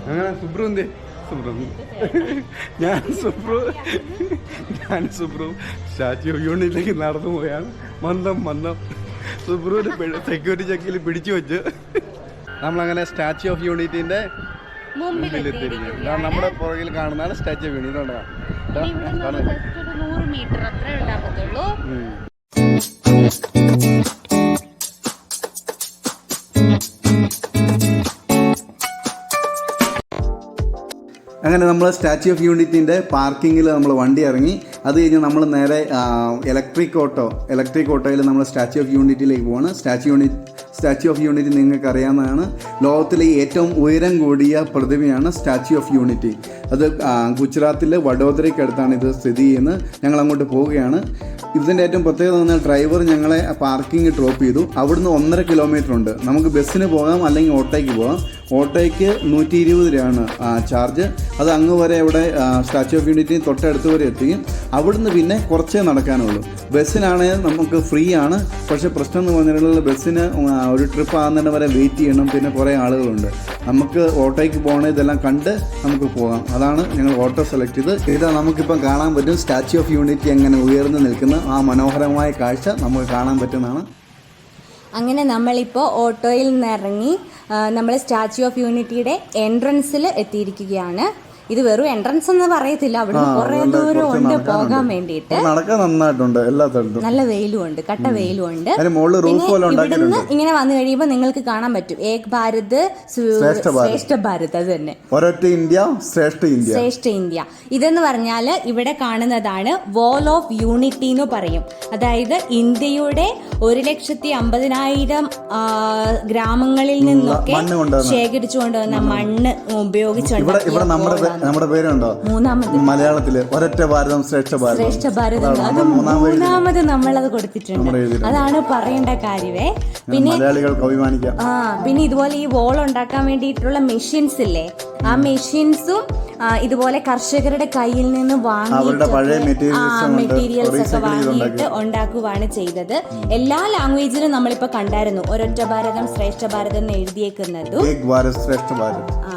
അങ്ങനെ സുബ്രു എന്തേ സുബ്രു ഞാൻ സുബ്രു സ്റ്റാച്യു ഓഫ് യൂണിറ്റിലേക്ക് നടന്നു പോയാണ്. മന്ദം സുബ്രുവിന്റെ സെക്യൂരിറ്റി ചെക്കിൽ പിടിച്ചു വെച്ച് നമ്മളങ്ങനെ സ്റ്റാച്യു ഓഫ് യൂണിറ്റിന്റെ മുമ്പിലെത്തിയിരിക്കും. നമ്മുടെ പുറകിൽ കാണുന്നതാണ് സ്റ്റാച്യു ഓഫ് യൂണിറ്റി. 100 മീറ്റർ അത്രേ ഉണ്ടാകത്തുള്ളൂ. അങ്ങനെ നമ്മൾ സ്റ്റാച്യു ഓഫ് യൂണിറ്റിൻ്റെ പാർക്കിങ്ങിൽ നമ്മൾ വണ്ടി ഇറങ്ങി. അത് കഴിഞ്ഞ് നമ്മൾ നേരെ ഇലക്ട്രിക് ഓട്ടോയിൽ നമ്മൾ സ്റ്റാച്യു ഓഫ് യൂണിറ്റിയിലേക്ക് പോവാണ്. സ്റ്റാച്യു ഓഫ് യൂണിറ്റി നിങ്ങൾക്ക് അറിയാവുന്നതാണ്. ലോകത്തിലെ ഏറ്റവും ഉയരം കൂടിയ പ്രതിമയാണ് സ്റ്റാച്യു ഓഫ് യൂണിറ്റി. അത് ഗുജറാത്തിലെ വഡോദരയ്ക്കടുത്താണ് ഇത് സ്ഥിതി ചെയ്യുന്നത്. ഞങ്ങൾ അങ്ങോട്ട് പോവുകയാണ്. ഇതിൻ്റെ ഏറ്റവും പ്രത്യേകത എന്ന് പറഞ്ഞാൽ ഡ്രൈവർ ഞങ്ങളെ പാർക്കിംഗ് ഡ്രോപ്പ് ചെയ്തു. അവിടുന്ന് 1.5 കിലോമീറ്റർ ഉണ്ട്. നമുക്ക് ബസ്സിന് പോകാം, അല്ലെങ്കിൽ ഓട്ടോയ്ക്ക് പോകാം. ഓട്ടോയ്ക്ക് 120 രൂപയാണ് ചാർജ്. അത് അങ്ങ് വരെ ഇവിടെ സ്റ്റാച്യു ഓഫ് യൂണിറ്റി തൊട്ടടുത്ത് വരെ എത്തിക്കും. അവിടുന്ന് പിന്നെ കുറച്ചേ നടക്കാനുള്ളൂ. ബസ്സിനാണെങ്കിൽ നമുക്ക് ഫ്രീ ആണ്. പക്ഷേ പ്രശ്നം എന്ന് പറഞ്ഞാൽ ബസ്സിന് ഒരു ട്രിപ്പ് ആകുന്നതിന് വരെ വെയിറ്റ് ചെയ്യണം. പിന്നെ കുറേ ആളുകളുണ്ട്. നമുക്ക് ഓട്ടോയ്ക്ക് പോകണേ ഇതെല്ലാം കണ്ട് നമുക്ക് പോകാം. അതാണ് ഞങ്ങൾ ഓട്ടോ സെലക്ട് ചെയ്ത്. ഇതാ നമുക്കിപ്പം കാണാൻ പറ്റും സ്റ്റാച്യു ഓഫ് യൂണിറ്റി എങ്ങനെ ഉയർന്നു നിൽക്കുന്ന ആ മനോഹരമായ കാഴ്ച നമുക്ക് കാണാൻ പറ്റുന്നതാണ്. അങ്ങനെ നമ്മളിപ്പോൾ ഓട്ടോയിൽ നിന്നിറങ്ങി നമ്മൾ സ്റ്റാച്യു ഓഫ് യൂണിറ്റിയുടെ എൻട്രൻസിൽ എത്തിയിരിക്കുകയാണ്. ഇത് വെറും എൻട്രൻസ് എന്ന് പറയത്തില്ല, അവിടെ കുറെ ദൂരം ഉണ്ട് പോകാൻ വേണ്ടിയിട്ട്. നടക്കാൻ നന്നായിട്ടുണ്ട്. എല്ലാ സ്ഥലത്തും നല്ല വെയിലും ഉണ്ട്, കട്ട വെയിലും ഉണ്ട്. ഇവിടുന്ന് ഇങ്ങനെ വന്നു കഴിയുമ്പോൾ നിങ്ങൾക്ക് കാണാൻ പറ്റും ഏക് ഭാരത് ശ്രേഷ്ഠ ഭാരത്. അത് തന്നെ, ഒരൊറ്റ ഇന്ത്യ ശ്രേഷ്ഠ ഇന്ത്യ. ഇതെന്ന് പറഞ്ഞാൽ ഇവിടെ കാണുന്നതാണ് വാൾ ഓഫ് യൂണിറ്റി എന്ന് പറയും. അതായത് ഇന്ത്യയുടെ 1,50,000 ഗ്രാമങ്ങളിൽ നിന്നൊക്കെ ശേഖരിച്ചുകൊണ്ടുവന്ന മണ്ണ് ഉപയോഗിച്ചുകൊണ്ട് നമ്മുടെ പേരുണ്ടോ മലയാളത്തില് ഒരൊറ്റ ഭാരതം ശ്രേഷ്ഠ ഭാരതം. അത് മൂന്നാമത് നമ്മളത് കൊടുത്തിട്ടുണ്ട്. അതാണ് പറയേണ്ട കാര്യമേ. പിന്നെ മലയാളികൾക്ക് അഭിമാനിക്കാം. പിന്നെ ഇതുപോലെ ഈ വോൾ ഉണ്ടാക്കാൻ വേണ്ടിയിട്ടുള്ള മെഷീൻസ് ഇല്ലേ, ആ മെഷീൻസും ഇതുപോലെ കർഷകരുടെ കയ്യിൽ നിന്ന് മെറ്റീരിയൽസ് ഒക്കെ വാങ്ങിയിട്ട് ഉണ്ടാക്കുകയാണ് ചെയ്തത്. എല്ലാ ലാംഗ്വേജിലും നമ്മളിപ്പോ കണ്ടായിരുന്നു ഒരൊറ്റ ഭാരതം ശ്രേഷ്ഠ ഭാരതം എന്ന് എഴുതിയേക്കുന്നതും.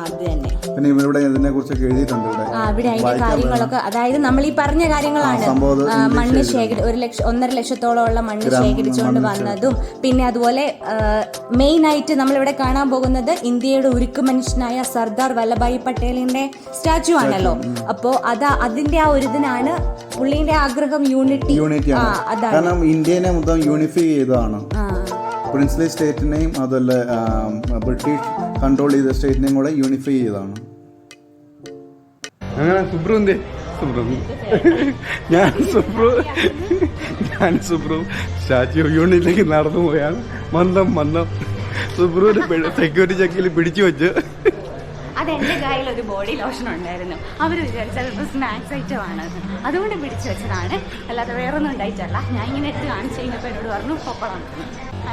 അത് തന്നെ. ഇവിടെ അതിന്റെ കാര്യങ്ങളൊക്കെ, അതായത് നമ്മൾ ഈ പറഞ്ഞ കാര്യങ്ങളാണ്. മണ്ണ് 1.5 ലക്ഷത്തോളം മണ്ണ് ശേഖരിച്ചുകൊണ്ട് വന്നതും, പിന്നെ അതുപോലെ മെയിൻ ആയിട്ട് നമ്മളിവിടെ കാണാൻ പോകുന്നത് ഇന്ത്യയുടെ ഉരുക്കു മനുഷ്യനായ സർദാർ വല്ലഭായ് പട്ടേലിന്റെ സ്റ്റാച്ചു ആണല്ലോ. അപ്പോ അതിന്റെ ആ ഒരു ഇതിനാണ് പുള്ളിന്റെ ആഗ്രഹം യൂണിറ്റി. കാരണം ഇന്ത്യനെ മൊത്തം യൂണിഫൈ ചെയ്തതാണ്. പ്രിൻസ്ലി സ്റ്റേറ്റിനെയും അതുപോലെ ബ്രിട്ടീഷ് കൺട്രോൾ ചെയ്ത സ്റ്റേറ്റിനെയും കൂടെ യൂണിഫൈ ചെയ്തതാണ്. അങ്ങനെ സുബ്രു ഞാൻ സുബ്രു സ്റ്റാച്യു ഓഫ് യൂണിറ്റിലേക്ക് നടന്നു പോയാണ്. മന്ദം സുബ്രുവിന്റെ സെക്യൂരിറ്റി ചെക്കിൽ പിടിച്ചു വെച്ച്. അതെന്റെ കയ്യിൽ ഒരു ബോഡി ലോഷൻ ഉണ്ടായിരുന്നു. അവർ വിചാരിച്ചത് സ്നാക്സ് ഐറ്റം ആണത്, അതുകൊണ്ട് പിടിച്ചു വെച്ചതാണ്. അല്ലാതെ വേറൊന്നും ഉണ്ടായിട്ടല്ല. ഞാൻ ഇങ്ങനെ എടുത്ത് കാണിച്ചു കഴിഞ്ഞപ്പോൾ എന്നോട് പറഞ്ഞു പൊപ്പളം.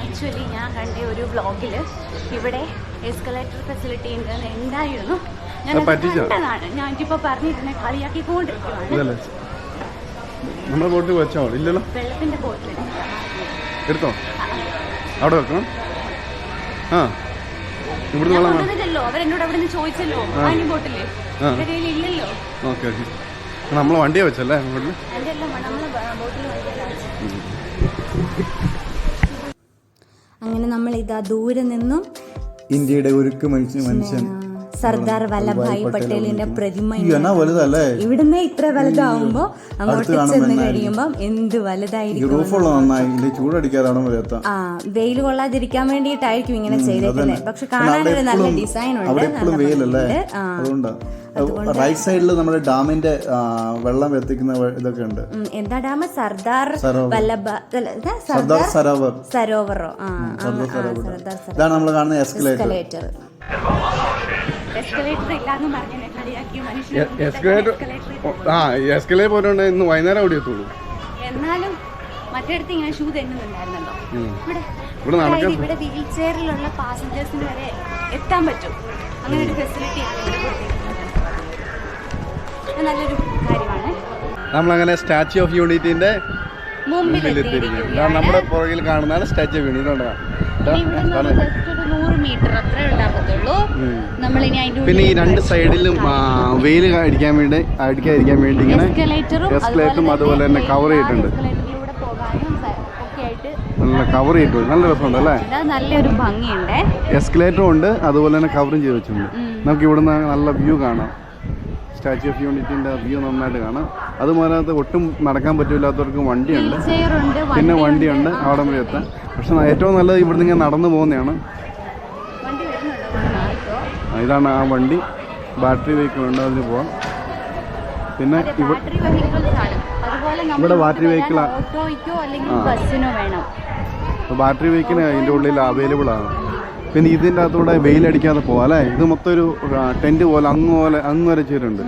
ആക്ച്വലി ഞാൻ കണ്ട ഒരു വ്ളോഗിൽ ഇവിടെ എസ്കലേറ്റർ ഫെസിലിറ്റി ഉണ്ടെന്ന് ഉണ്ടായിരുന്നു. ഞാൻ കണ്ടതാണ്. ഞാൻ ഇപ്പൊ പറഞ്ഞിരുന്നെ കളിയാക്കിക്കൊണ്ടിരിക്കുകയാണ്. വെള്ളത്തിന്റെ ബോട്ടിൽ എടുത്തോ, അവിടെ വെക്കണം. അവരെന്നോട് അവിടെ നിന്ന് ചോദിച്ചല്ലോ, പാനി ബോട്ടില് ഇല്ലല്ലോ. നമ്മളെ വണ്ടിയെ വെച്ചല്ലേ. അങ്ങനെ നമ്മൾ ഇതാ ദൂരെ നിന്നും ഇന്ത്യയുടെ ഉരുക്ക് മനുഷ്യൻ സർദാർ വല്ലഭായ് പട്ടേലിന്റെ പ്രതിമ ഇവിടുന്ന് ഇത്ര വലുതാവുമ്പോ അങ്ങോട്ട് ചെന്ന് കഴിയുമ്പോ എന്ത് വലുതായിരിക്കും. വെയിൽ കൊള്ളാതിരിക്കാൻ വേണ്ടിയിട്ടായിരിക്കും ഇങ്ങനെ ചെയ്തേക്കുന്നത്. പക്ഷെ കാണാനൊരു നല്ല ഡിസൈൻ ഉണ്ട്. റൈറ്റ് സൈഡിൽ നമ്മുടെ ഡാമിന്റെ വെള്ളം എത്തിക്കുന്ന ഇതൊക്കെ ഉണ്ട്. എന്താ ഡാം? സർദാർ സരോവറോ? ഇതാണ് നമ്മൾ കാണുന്ന എസ്കലേറ്റർ. എസ്കലേറ്റർ പോലുണ്ട്. ഇന്ന് വൈകുന്നേരം അവിടെ എത്തുള്ളൂ. എന്നാലും മറ്റേടത്ത് ഇങ്ങനെ ഷൂ തന്നുണ്ടായിരുന്നല്ലോ. ഇവിടെ വീൽ ചെയറിലുള്ള പാസഞ്ചേഴ്സിന് വരെ എത്താൻ പറ്റും. അങ്ങനെ ഒരു ഫെസിലിറ്റി നല്ലൊരു കാര്യമാണ്. നമ്മളങ്ങനെ സ്റ്റാച്യു ഓഫ് യൂണിറ്റിന്റെ മുമ്പിലെത്തിയിരിക്കും. നമ്മുടെ പുറകിൽ കാണുന്നതാണ് സ്റ്റാച്യു ഓഫ് യൂണിറ്റി. 100 മീറ്റർ അത്രേ ഉണ്ടാകത്തുള്ളൂ. നമ്മളിനി അതിന്റെ പിന്നെ ഈ രണ്ട് സൈഡിലും വെയിൽ അടിക്കാതിരിക്കാൻ വേണ്ടി ഇങ്ങനെ എസ്കലേറ്ററും അതുപോലെ തന്നെ കവർ ചെയ്തിട്ടുണ്ട്. നല്ല കവർ ചെയ്തിട്ടുണ്ട്, നല്ല രസമുണ്ട് അല്ലേ? നല്ലൊരു ഭംഗിയുണ്ട്. എസ്കലേറ്ററും ഉണ്ട്, അതുപോലെ തന്നെ കവറും ചെയ്ത് വെച്ചിട്ടുണ്ട്. നമുക്ക് ഇവിടുന്ന് നല്ല വ്യൂ കാണാം, സ്റ്റാച്യു ഓഫ് യൂണിറ്റിന്റെ വ്യൂ നന്നായിട്ട് കാണാം. അതുപോലെ ഒട്ടും നടക്കാൻ പറ്റില്ലാത്തവർക്ക് വണ്ടിയുണ്ട്, പിന്നെ വണ്ടിയുണ്ട് അവിടെ വരെ എത്താൻ. പക്ഷെ ഏറ്റവും നല്ലത് ഇവിടുന്ന് ഇങ്ങനെ നടന്നു പോകുന്നതാണ്. ഇതാണ് ആ വണ്ടി, ബാറ്ററി വെഹിക്കിൾ ഉണ്ട്, അതിന് പോവാം. പിന്നെ ഇവിടെ ബാറ്ററി വെഹിക്കിൾ ബാറ്ററി വെഹിക്കിൾ ഇതിൻ്റെ ഉള്ളിൽ അവൈലബിൾ ആണ്. പിന്നെ ഇതിൻ്റെ അകത്തൂടെ വെയിലടിക്കാതെ പോവാം അല്ലേ? ഇത് മൊത്തം ഒരു ടെൻറ്റ് പോലെ അങ്ങ് വരെ ചെയ്തിട്ടുണ്ട്.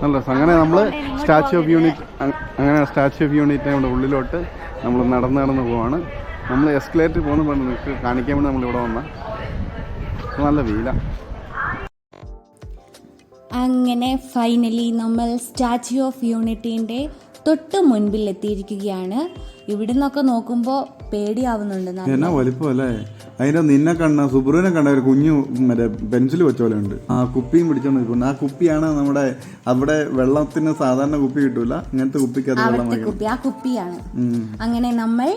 നല്ല രസം. അങ്ങനെ നമ്മൾ സ്റ്റാച്യു ഓഫ് യൂണിറ്റിനെ ഇവിടെ ഉള്ളിലോട്ട് നമ്മൾ നടന്ന് പോവാണ്. നമ്മൾ എസ്കലേറ്റർ പോകുന്ന നിങ്ങൾക്ക് കാണിക്കാൻ വേണ്ടി നമ്മളിവിടെ വന്ന നല്ല വെയില. അങ്ങനെ ഫൈനലി നമ്മൾ സ്റ്റാച്യു ഓഫ് യൂണിറ്റിൻ്റെ തൊട്ട് മുൻപിൽ എത്തിയിരിക്കുകയാണ്. ഇവിടെ നിന്നൊക്കെ നോക്കുമ്പോൾ പേടിയാവുന്നുണ്ട്. എന്നാ വലിപ്പം അല്ലേ? അതിന്റെ നിന്നെ കണ്ട സുബ്രുവിനെ കണ്ട ഒരു കുഞ്ഞു മറ്റേ പെൻസിൽ വെച്ച പോലെ ഉണ്ട്. ആ കുപ്പിയും പിടിച്ചോണ്ട് നിൽക്കുന്നു. ആ കുപ്പിയാണ് നമ്മുടെ അവിടെ വെള്ളത്തിന് സാധാരണ കുപ്പി കിട്ടൂല, ഇങ്ങനത്തെ കുപ്പിക്ക് അത് വെള്ളം കുപ്പി, ആ കുപ്പിയാണ്. അങ്ങനെ നമ്മൾ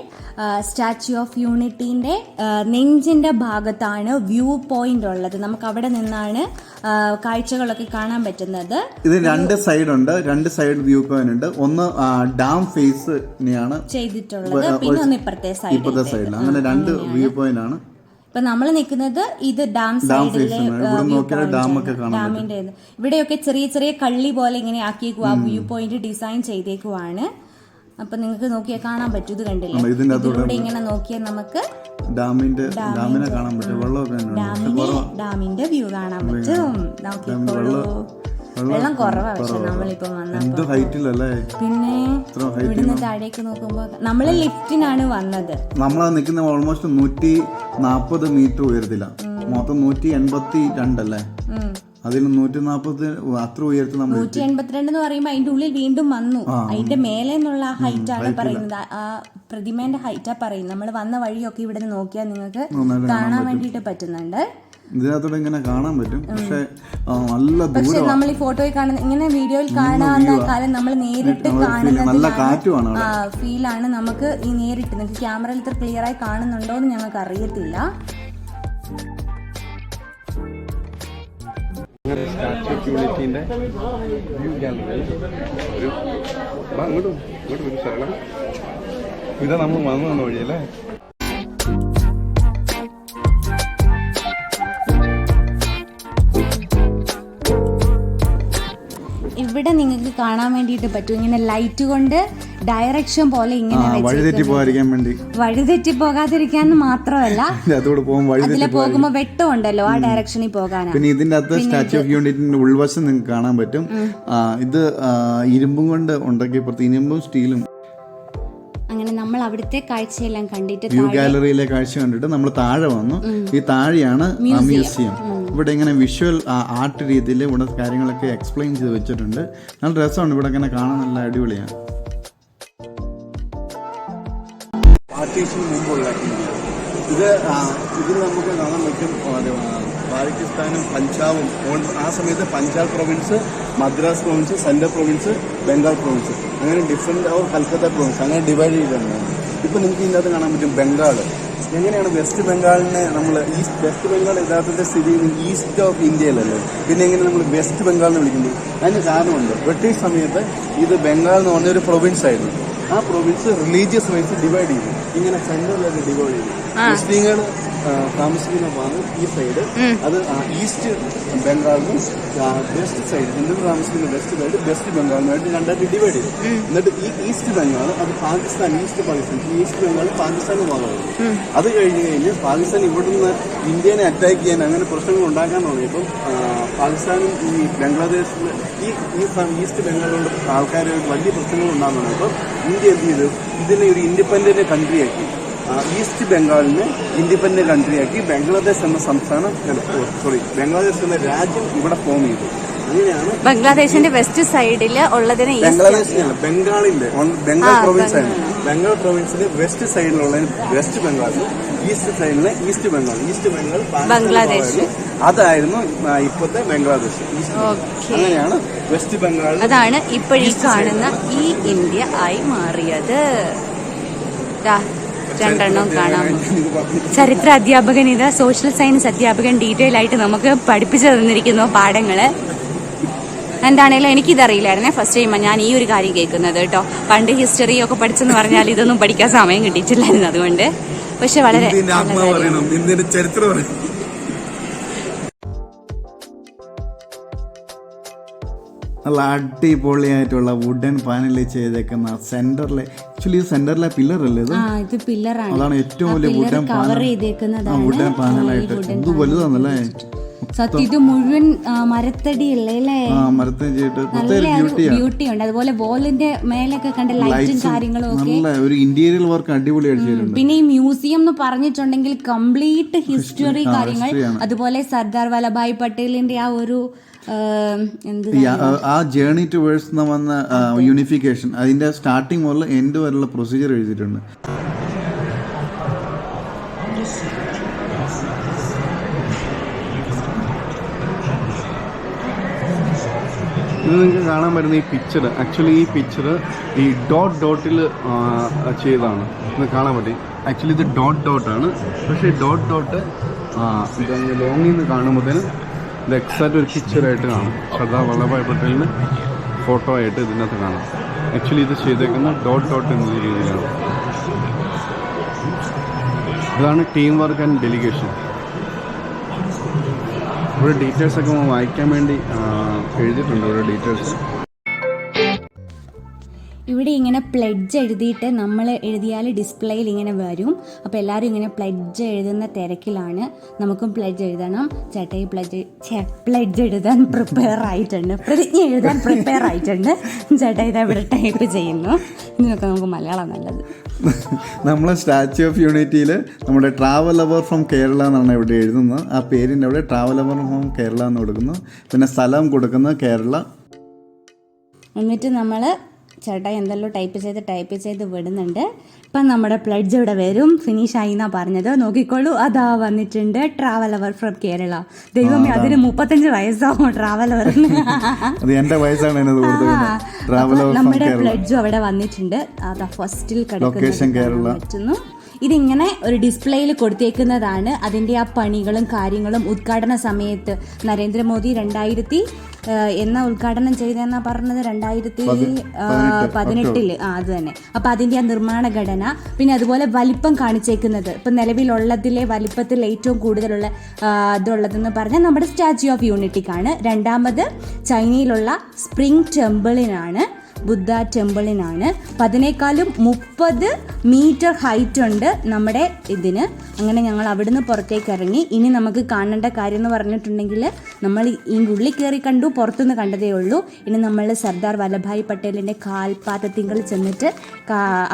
സ്റ്റാച്യു ഓഫ് യൂണിറ്റിന്റെ നെഞ്ചിന്റെ ഭാഗത്താണ് വ്യൂ പോയിന്റ് ഉള്ളത്. നമുക്ക് അവിടെ നിന്നാണ് കാഴ്ചകളൊക്കെ കാണാൻ പറ്റുന്നത്. ഇത് രണ്ട് സൈഡ് ഉണ്ട്, രണ്ട് സൈഡ് വ്യൂ പോയിന്റ് ഉണ്ട്. ഒന്ന് ഡാം ഫേസിനെയാണ് ചെയ്തിട്ടുള്ളത്, പിന്നെ ഒന്ന് ഇപ്പുറത്തെ സൈഡിൽ. അങ്ങനെ രണ്ട് വ്യൂ പോയിന്റ് ആണ്. ഇപ്പൊ നമ്മൾ നിൽക്കുന്നത് ഇത് ഡാം സൈഡിലെ ഡാമിന്റെ. ഇവിടെയൊക്കെ ചെറിയ ചെറിയ കള്ളി പോലെ ഇങ്ങനെ ആക്കിയേക്കുവാ, വ്യൂ പോയിന്റ് ഡിസൈൻ ചെയ്തേക്കുവാണ്. അപ്പൊ നിങ്ങൾക്ക് നോക്കിയാൽ കാണാൻ പറ്റും. ഇത് കണ്ടില്ലേ? ഇതിലൂടെ ഇങ്ങനെ നോക്കിയാൽ നമുക്ക് ഡാമിന്റെ വ്യൂ കാണാൻ പറ്റും. നോക്കിക്കോളൂ, വെള്ളം കുറവാ. പക്ഷെ നമ്മളിപ്പോ വന്നപ്പോ പിന്നെ ഇവിടുന്ന് താഴേക്ക് നോക്കുമ്പോ നമ്മള് ലിഫ്റ്റിനാണ് വന്നത്. നമ്മൾ നിൽക്കുന്ന ഓൾമോസ്റ്റ് 140 മീറ്റർ ഉയരത്തില്ല, മൊത്തം 182 അല്ലേ? അതിൽ 140 അത്ര ഉയരത്തിൽ നമ്മൾ 182 എന്ന് പറയുമ്പോ അതിന്റെ ഉള്ളിൽ വീണ്ടും വന്നു. അതിന്റെ മേലെ നിന്നുള്ള ഹൈറ്റ് ആണ് പറയുന്നത്, ആ പ്രതിമേന്റെ ഹൈറ്റാ പറയുന്നത്. നമ്മൾ വന്ന വഴിയൊക്കെ ഇവിടെ നോക്കിയാൽ നിങ്ങൾക്ക് കാണാൻ വേണ്ടിട്ട് പറ്റുന്നുണ്ട്. ഇതിനകത്തോടെ ഇങ്ങനെ കാണാൻ പറ്റും. പക്ഷെ നല്ല പക്ഷെ നമ്മൾ ഈ ഫോട്ടോയിൽ കാണുന്ന ഇങ്ങനെ വീഡിയോയിൽ കാണാവുന്ന കാലം നമ്മൾ നേരിട്ട് കാണുന്നത് ഫീലാണ് നമുക്ക് ഈ നേരിട്ട്. നിങ്ങൾക്ക് ക്യാമറയിൽ ഇത്ര ക്ലിയർ ആയി കാണുന്നുണ്ടോ എന്ന് ഞങ്ങൾക്ക് അറിയത്തില്ല. സ്റ്റാച്യു ഓഫ് യൂണിറ്റിന്റെ വ്യൂ ഗാലറി അങ്ങോട്ടും ഒരു സ്ഥലം. ഇതാ നമ്മൾ വന്നു വഴിയല്ലേ? ഇവിടെ നിങ്ങൾക്ക് കാണാൻ വേണ്ടിയിട്ട് പറ്റും, ഇങ്ങനെ ലൈറ്റ് കൊണ്ട് ഡയറക്ഷൻ പോലെ ഇങ്ങനെ വഴിതെറ്റി പോകാതിരിക്കാൻ മാത്രമല്ല, അതിലെ പോകുമ്പോ വെട്ടമുണ്ടല്ലോ ആ ഡയറക്ഷനിൽ പോകാനാണ്. പിന്നെ ഇതിന്റെ അകത്ത് സ്റ്റാച്യു ഓഫ് യൂണിറ്റിന്റെ ഉൾവശം നിങ്ങൾക്ക് കാണാൻ പറ്റും. ഇത് ഇരുമ്പും കൊണ്ട് ഉണ്ടാക്കിയ ഇരുമ്പും സ്റ്റീലും. അങ്ങനെ നമ്മൾ അവിടുത്തെ കാഴ്ചയെല്ലാം കണ്ടിട്ട് വ്യൂ ഗാലറിയിലെ കാഴ്ച കണ്ടിട്ട് നമ്മൾ താഴെ വന്നു. ഈ താഴെയാണ് മ്യൂസിയം. ഇവിടെ ഇങ്ങനെ വിഷ്വൽ ആർട്ട് രീതിയിൽ ഇവിടെ കാര്യങ്ങളൊക്കെ എക്സ്പ്ലെയിൻ ചെയ്ത് വെച്ചിട്ടുണ്ട്. നല്ല രസമാണ് ഇവിടെ ഇങ്ങനെ കാണാൻ, നല്ല അടിപൊളിയാണ്. പാർട്ടീഷന് മുമ്പുള്ള ഇതിൽ നമുക്ക് കാണാൻ പറ്റും പാകിസ്ഥാനും പഞ്ചാബും. ആ സമയത്ത് Punjab province, Madras province, central province, Bengal province, അങ്ങനെ ഡിഫറെന്റ് കൽക്കത്ത പ്രൊവിൻസ് അങ്ങനെ ഡിവൈഡ് ചെയ്തിട്ടുണ്ട്. ഇപ്പൊ നിങ്ങൾക്ക് ഇതിനകത്ത് കാണാൻ പറ്റും ബംഗാൾ. എങ്ങനെയാണ് വെസ്റ്റ് ബംഗാളിനെ നമ്മൾ വെസ്റ്റ് ബംഗാൾ യഥാർത്ഥത്തിൽ സ്ഥിതി ചെയ്യുന്നത് ഈസ്റ്റ് ഓഫ് ഇന്ത്യയിലല്ലേ? പിന്നെ എങ്ങനെ നമ്മൾ വെസ്റ്റ് ബംഗാൾ എന്ന് വിളിക്കുന്നത്? അതിന് കാരണമുണ്ട്. ബ്രിട്ടീഷ് സമയത്ത് ഇത് ബംഗാൾ എന്ന് പറഞ്ഞൊരു പ്രൊവിൻസ് ആയിരുന്നു. ആ പ്രൊവിൻസ് റിലീജിയസ് വൈസ് ഡിവൈഡ് ചെയ്തു. ഇങ്ങനെ സെന്ററിലൊക്കെ ഡിവൈഡ് ചെയ്തു. മുസ്ലിങ്ങൾ താമസിക്കുന്ന ഭാഗം ഈ സൈഡ്, അത് ഈസ്റ്റ് ബംഗാളിനും വെസ്റ്റ് സൈഡ് ഹിന്ദുക്കൾ താമസിക്കുന്ന വെസ്റ്റ് സൈഡ് വെസ്റ്റ് ബംഗാളിനുമായിട്ട് രണ്ടായിട്ട് ഡിവൈഡ് ചെയ്തു. എന്നിട്ട് ഈ ഈസ്റ്റ് ബംഗാൾ അത് പാകിസ്ഥാൻ, ഈസ്റ്റ് പാകിസ്ഥാൻ, ഈസ്റ്റ് ബംഗാൾ പാകിസ്ഥാന്റെ ഭാഗമായിരുന്നു. അത് കഴിഞ്ഞ് പാകിസ്ഥാൻ ഇവിടുന്ന് ഇന്ത്യനെ അറ്റാക്ക് ചെയ്യാൻ അങ്ങനെ പ്രശ്നങ്ങൾ ഉണ്ടാക്കാൻ തുടങ്ങിയപ്പം പാകിസ്ഥാനും ഈ ബംഗ്ലാദേശിൽ ഈ ഈസ്റ്റ് ബംഗാളിലുള്ള ആൾക്കാരുമായിട്ട് വലിയ പ്രശ്നങ്ങൾ ഉണ്ടാകുന്നു. അപ്പം ഇന്ത്യ എന്ത് ചെയ്തു? ഇതിനെ ഒരു ഇൻഡിപെൻഡന്റ് കൺട്രിയാക്കി. ഈസ്റ്റ് ബംഗാളിനെ ഇൻഡിപെൻഡന്റ് കൺട്രിയാക്കി ബംഗ്ലാദേശ് എന്ന ബംഗ്ലാദേശ് എന്ന രാജ്യം ഇവിടെ ഫോം ചെയ്തു. അങ്ങനെയാണ്. ബംഗ്ലാദേശിന്റെ വെസ്റ്റ് സൈഡിൽ ഉള്ളതിന് ബംഗ്ലാദേശിനല്ല, ബംഗാളിന്റെ ബംഗാൾ പ്രൊവിൻസ് ആണ്. ബംഗാൾ പ്രൊവിൻസിന്റെ വെസ്റ്റ് സൈഡിലുള്ള വെസ്റ്റ് ബംഗാൾ, ഈസ്റ്റ് സൈഡിലെ ഈസ്റ്റ് ബംഗാൾ ബംഗ്ലാദേശ് അതായിരുന്നു ഇപ്പോഴത്തെ ബംഗ്ലാദേശ്. അങ്ങനെയാണ് വെസ്റ്റ് ബംഗാൾ. അതാണ് ഇപ്പോഴീ കാണുന്ന ഈ ഇന്ത്യ ആയി മാറിയത്. രണ്ടെണ്ണം കാണാം. ചരിത്ര അധ്യാപകൻ ഇത്, സോഷ്യൽ സയൻസ് അധ്യാപകൻ ഡീറ്റെയിൽ ആയിട്ട് നമുക്ക് പഠിപ്പിച്ചു തന്നിരിക്കുന്നു പാഠങ്ങള്. എന്താണേലും എനിക്കിതറിയില്ലായിരുന്നേ, ഫസ്റ്റ് ടൈം ഞാൻ ഈ ഒരു കാര്യം കേൾക്കുന്നത് കേട്ടോ. പണ്ട് ഹിസ്റ്ററി ഒക്കെ പഠിച്ചെന്ന് പറഞ്ഞാൽ ഇതൊന്നും പഠിക്കാൻ സമയം കിട്ടിയിട്ടില്ലായിരുന്നു, അതുകൊണ്ട്. പക്ഷെ വളരെ ചരിത്രം നല്ല അടിപൊളിയായിട്ടുള്ള വുഡൻ പാനലിൽ ചെയ്തേക്കുന്ന സെന്ററിലെ, ആക്ച്വലി സെന്ററിലെ പില്ലർ അല്ലേ ഇത് പില്ലറാണ്. അതാണ് ഏറ്റവും വലിയ വുഡൻ പാനലായിട്ട്. ഇത് വലുതാണല്ലേ സത്യം. ഇത് മുഴുവൻ മരത്തടിയല്ലേ അല്ലേ? ബ്യൂട്ടി ഉണ്ട്. അതുപോലെ ബോളിന്റെ മേലൊക്കെ കണ്ട ലൈറ്റും കാര്യങ്ങളും ഒക്കെ ഒരു ഇന്റീരിയർ വർക്ക് അടിപൊളിയായിട്ട്. പിന്നെ ഈ മ്യൂസിയം എന്ന് പറഞ്ഞിട്ടുണ്ടെങ്കിൽ കംപ്ലീറ്റ് ഹിസ്റ്ററി കാര്യങ്ങൾ, അതുപോലെ സർദാർ വല്ലഭായ് പട്ടേലിന്റെ ആ ഒരു ആ ജേർണി ടുവേഴ്സ് വന്ന യൂണിഫിക്കേഷൻ, അതിന്റെ സ്റ്റാർട്ടിങ് മുതൽ എൻഡ് വരെയുള്ള പ്രൊസീജിയർ എഴുതിയിട്ടുണ്ട്. ഇത് നിങ്ങൾക്ക് കാണാൻ പറ്റുന്ന ഈ പിക്ചർ, ആക്ച്വലി ഈ പിക്ചർ ഈ ഡോട്ടിൽ ചെയ്തതാണ്. ഇത് കാണാൻ പറ്റി. ആക്ച്വലി ഇത് ഡോട്ടാണ്. പക്ഷേ ഈ ഡോട്ട് ലോങ്ങിൽ നിന്ന് കാണുമ്പോഴത്തേനും ഇത് എക്സാക്റ്റ് ഒരു പിക്ചറായിട്ട് കാണും. സർദാർ വല്ലഭായ് പട്ടേലിന് ഫോട്ടോ ആയിട്ട് ഇതിനകത്ത് കാണാം. ആക്ച്വലി ഇത് ചെയ്തേക്കുന്ന ഡോട്ട് എന്ന രീതിയിലാണ്. ഇതാണ് ടീം വർക്ക് ആൻഡ് ഡെലിഗേഷൻ. ഇവിടെ ഡീറ്റെയിൽസൊക്കെ വായിക്കാൻ വേണ്ടി എഴുതിയിട്ടുണ്ട്. ഇവിടെ ഡീറ്റെയിൽസ് ഇവിടെ ഇങ്ങനെ പ്ലെഡ്ജ് എഴുതിയിട്ട് നമ്മൾ എഴുതിയാൽ ഡിസ്പ്ലേയിൽ ഇങ്ങനെ വരും. അപ്പോൾ എല്ലാവരും ഇങ്ങനെ പ്ലെഡ്ജ് എഴുതുന്ന തിരക്കിലാണ്. നമുക്കും പ്ലെഡ്ജ് എഴുതണം. ചേട്ടായി പ്ലെഡ്ജ് എഴുതാൻ പ്രിപ്പയർ ആയിട്ടുണ്ട്, പ്രതിജ്ഞ എഴുതാൻ പ്രിപ്പയർ ആയിട്ടുണ്ട്. ചേട്ടായി ഇതാ ഇവിടെ ടൈപ്പ് ചെയ്യുന്നു. ഇതിനൊക്കെ നമുക്ക് മലയാളം നല്ലത്. നമ്മളെ സ്റ്റാച്യു ഓഫ് യൂണിറ്റിയിൽ നമ്മുടെ ട്രാവൽ അവർ ഫ്രം കേരള എന്നാണ് ഇവിടെ എഴുതുന്നത്. ആ പേരിൻ്റെ അവിടെ ട്രാവൽ അവർ ഫ്രം കേരള എന്ന് കൊടുക്കുന്നു. പിന്നെ സ്ഥലം കൊടുക്കുന്നത് കേരള. എന്നിട്ട് നമ്മൾ ചേട്ടായി എന്തെല്ലാം ടൈപ്പ് ചെയ്ത് വിടുന്നുണ്ട്. ഇപ്പം നമ്മുടെ പ്ലഡ്ജ് ഇവിടെ വരും. ഫിനിഷ് ആയി എന്നാ പറഞ്ഞത്. നോക്കിക്കോളൂ, അതാ വന്നിട്ടുണ്ട്. Traveller from Kerala. ദൈവമേ, അതിന് 35 വയസ്സാവും ട്രാവൽ അവർ. നമ്മുടെ പ്ലഡ്ജും അവിടെ വന്നിട്ടുണ്ട്. അതാ ഫസ്റ്റിൽ കിടക്കുന്നു. ഇതിങ്ങനെ ഒരു ഡിസ്പ്ലേയിൽ കൊടുത്തേക്കുന്നതാണ്. അതിൻ്റെ ആ പണികളും കാര്യങ്ങളും ഉദ്ഘാടന സമയത്ത് നരേന്ദ്രമോദി 2000 എന്ന ഉദ്ഘാടനം ചെയ്തെന്നാ പറഞ്ഞത്, 2018 അത് തന്നെ. അപ്പം അതിൻ്റെ ആ നിർമ്മാണ ഘടന, പിന്നെ അതുപോലെ വലിപ്പം കാണിച്ചേക്കുന്നത്, ഇപ്പം നിലവിലുള്ളതിലെ വലിപ്പത്തിൽ ഏറ്റവും കൂടുതലുള്ള ഇതുള്ളതെന്ന് പറഞ്ഞാൽ നമ്മുടെ സ്റ്റാച്യു ഓഫ് യൂണിറ്റിക്കാണ്. രണ്ടാമത് ചൈനയിലുള്ള സ്പ്രിംഗ് ടെമ്പിളിനാണ്, ബുദ്ധ ടെമ്പിളിനാണ്. അപ്പം അതിനേക്കാളും 30 മീറ്റർ ഹൈറ്റ് ഉണ്ട് നമ്മുടെ ഇതിന്. അങ്ങനെ ഞങ്ങൾ അവിടുന്ന് പുറത്തേക്ക് ഇറങ്ങി. ഇനി നമുക്ക് കാണേണ്ട കാര്യം എന്ന് പറഞ്ഞിട്ടുണ്ടെങ്കിൽ, നമ്മൾ ഈ ഉള്ളിൽ കയറി കണ്ടു, പുറത്തുനിന്ന് കണ്ടതേ ഉള്ളൂ. ഇനി നമ്മൾ സർദാർ വല്ലഭായ് പട്ടേലിൻ്റെ കാൽപാദത്തിങ്കൽ ചെന്നിട്ട്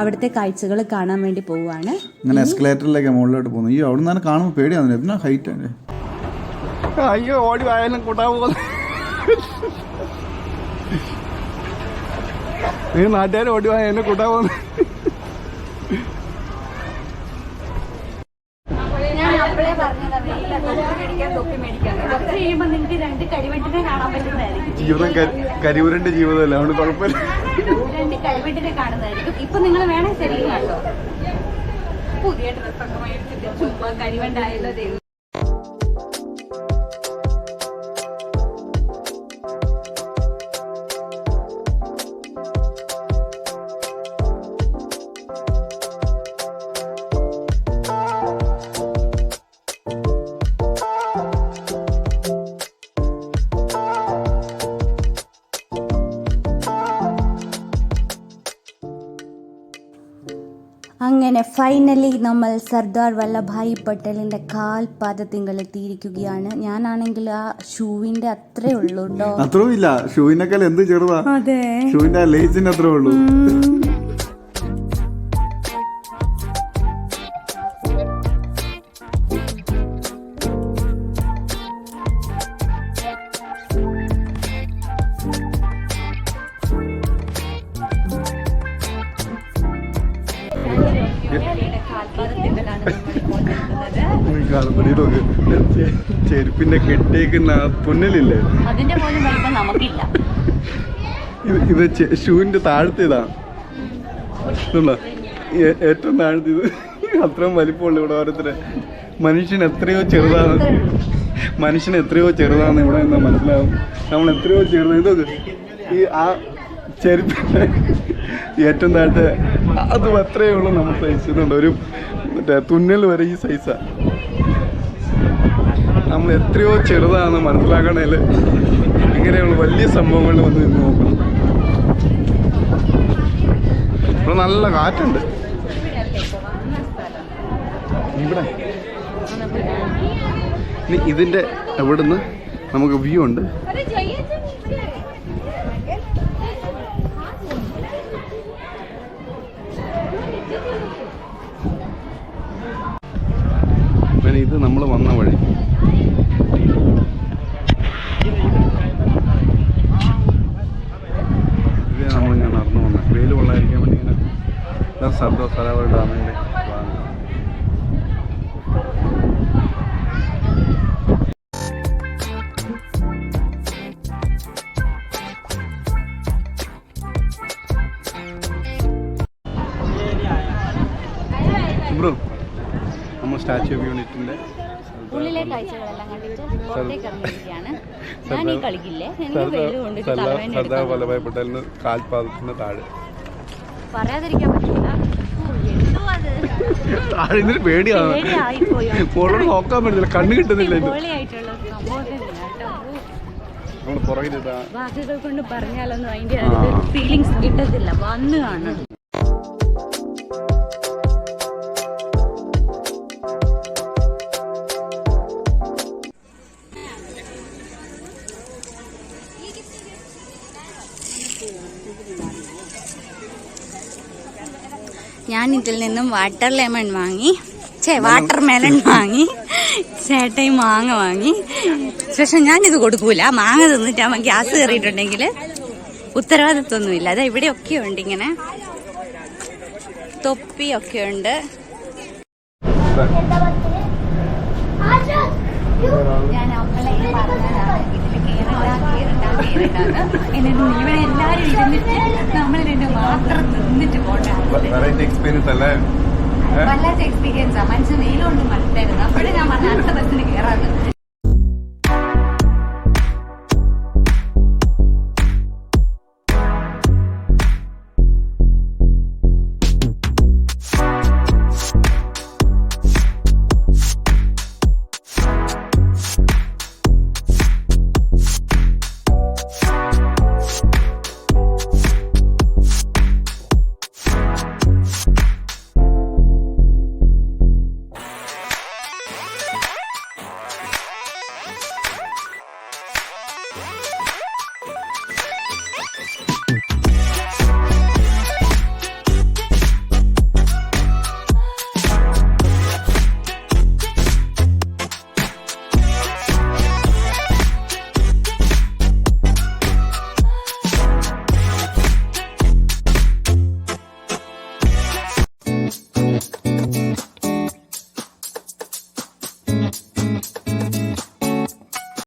അവിടുത്തെ കാഴ്ചകൾ കാണാൻ വേണ്ടി പോവുകയാണ്. അങ്ങനെ എസ്കലേറ്ററിലേക്ക് മുകളിലോട്ട് പോകുന്നു. ഈ അവിടെ നിന്ന് കാണുമ്പോൾ പേടിയാണ്. എന്നാ ഹൈറ്റ് ആണ്. അയ്യോ, ഓടി വായാലും കൂട്ടാൻ പോകുന്നു. നാട്ടുകാർ ഓടി വായ എന്നെ കൂട്ടാൻ പോകുന്നു. ജീവിതം കരിവുരന്റെ ജീവിതമല്ല, അതുകൊണ്ട് കുഴപ്പമില്ല. ഇപ്പൊ നിങ്ങൾ വേണേ ശരിക്കും കണ്ടോ, പുതിയ ഡ്രസ്സൊക്കെ മേടിച്ചിട്ട് ചുമ്മാ കരിവണ്ടായല്ലോ ദൈവം. അങ്ങനെ ഫൈനലി നമ്മൾ സർദാർ വല്ലഭായ് പട്ടേലിന്റെ കാൽപാദത്തിങ്കൽ എത്തിയിരിക്കുകയാണ്. ഞാനാണെങ്കിൽ ആ ഷൂവിന്റെ അത്രേ ഉള്ളൂ കേട്ടോ. അത്രയും ഇല്ല, ഷൂവിനേക്കാൾ എന്ത് ചെറുതാ. അതെ, ഷൂവിന്റെ ലേസിന് അത്രേ ഉള്ളൂ. നോക്ക്, ചെരുപ്പിന്റെ കെട്ടേക്കുന്ന തുന്നലില്ലേ, അതിന്റെ പോലും വലിപ്പം നമുക്കില്ല. ഇത് ഷൂവിന്റെ താഴത്തേതാണ്, ഏറ്റവും താഴത്തെ ഇത്. അത്രയും വലിപ്പമുള്ളൂ ഇവിടെ ഓരോരുത്തരെ. മനുഷ്യൻ എത്രയോ ചെറുതാണെന്ന് ഇവിടെ നിന്ന് മനസ്സിലാവും. നമ്മൾ എത്രയോ ചെറുതാണ്. ഇതൊക്കെ ഈ ആ ചെരുപ്പിന്റെ ഏറ്റവും താഴത്തെ അതും അത്രയേ ഉള്ളൂ നമ്മൾ സൈസ്. ഇതുണ്ട് ഒരു മറ്റേ തുന്നൽ വരെ ഈ സൈസാണ്. നമ്മൾ എത്രയോ ചെറുതാണെന്ന് മനസ്സിലാക്കണേൽ ഇങ്ങനെയുള്ള വലിയ സംഭവങ്ങളിൽ വന്ന് നിന്ന് നോക്കണം. ഇവിടെ നല്ല കാറ്റുണ്ട്. ഇവിടെ ഇതിൻ്റെ എവിടുന്ന് നമുക്ക് വ്യൂ ഉണ്ട്. പിന്നെ ഇത് നമ്മൾ വന്ന വഴി. ഇത് നമ്മളിങ്ങനെ നടന്നു വന്ന വെയിൽ കൊള്ളാതിരിക്കാൻ വേണ്ടി ഇങ്ങനെ സർദാർ വല്ലഭായ് ഡാമിൻ്റെ ഭാഗം. ബ്രോ, നമ്മൾ സ്റ്റാച്യു ഓഫ് യൂണിറ്റിൻ്റെ ഉള്ളിലെ കാഴ്ചകളെല്ലാം കണ്ടിട്ട് പുറത്തേക്ക് ഇറങ്ങിയിരിക്കുകയാണ്. ഞാൻ ഈ കളിക്കില്ലേ, എനിക്ക് വെയിൽ കൊണ്ടിട്ട് തലവേദന സർദാർ വല്ലഭായ് പട്ടേലിന് കാൽപാദത്തിന് താഴെ പറയാതിരിക്കാൻ പറ്റില്ല. താഴെ ഇതിന് പേടിയാണ്, നോക്കാൻ പറ്റില്ല, കണ്ണ് കിട്ടുന്നില്ല. നമ്മൾ പുറകിലിതാ വാക്കുകൾ കൊണ്ട് പറഞ്ഞാലൊന്നും അതിന്റെ ഫീലിങ്സ് കിട്ടത്തില്ല, വന്ന് കാണണം. ഞാൻ ഇതിൽ നിന്നും വാട്ടർ ലെമൺ വാങ്ങി, വാട്ടർ മെലൺ വാങ്ങി, ചേട്ടായി മാങ്ങ വാങ്ങി. പക്ഷെ ഞാനിത് കൊടുക്കൂല, മാങ്ങ തിന്നിട്ട് അവൻ ഗ്യാസ് കയറിയിട്ടുണ്ടെങ്കിൽ ഉത്തരവാദിത്വമൊന്നുമില്ല. അതാ ഇവിടെയൊക്കെ ഉണ്ട്, ഇങ്ങനെ തൊപ്പിയൊക്കെ ഉണ്ട്. ഞാൻ അവളെ പറഞ്ഞതാണ് ഇതിൽ കേറണ്ട. എന്നിട്ട് ഇവിടെ എല്ലാരും ഇരുന്നിട്ട് നമ്മൾ രണ്ട് മാത്രം തിന്നിട്ട് പോട്ടെ. വല്ലാത്ത എക്സ്പീരിയൻസാ. മനുഷ്യൻ വെയിലുകൊണ്ട് മടുത്തായിരുന്നു. അപ്പോഴും ഞാൻ പറഞ്ഞ അടുത്ത ബസ്സിന് കയറാറ്.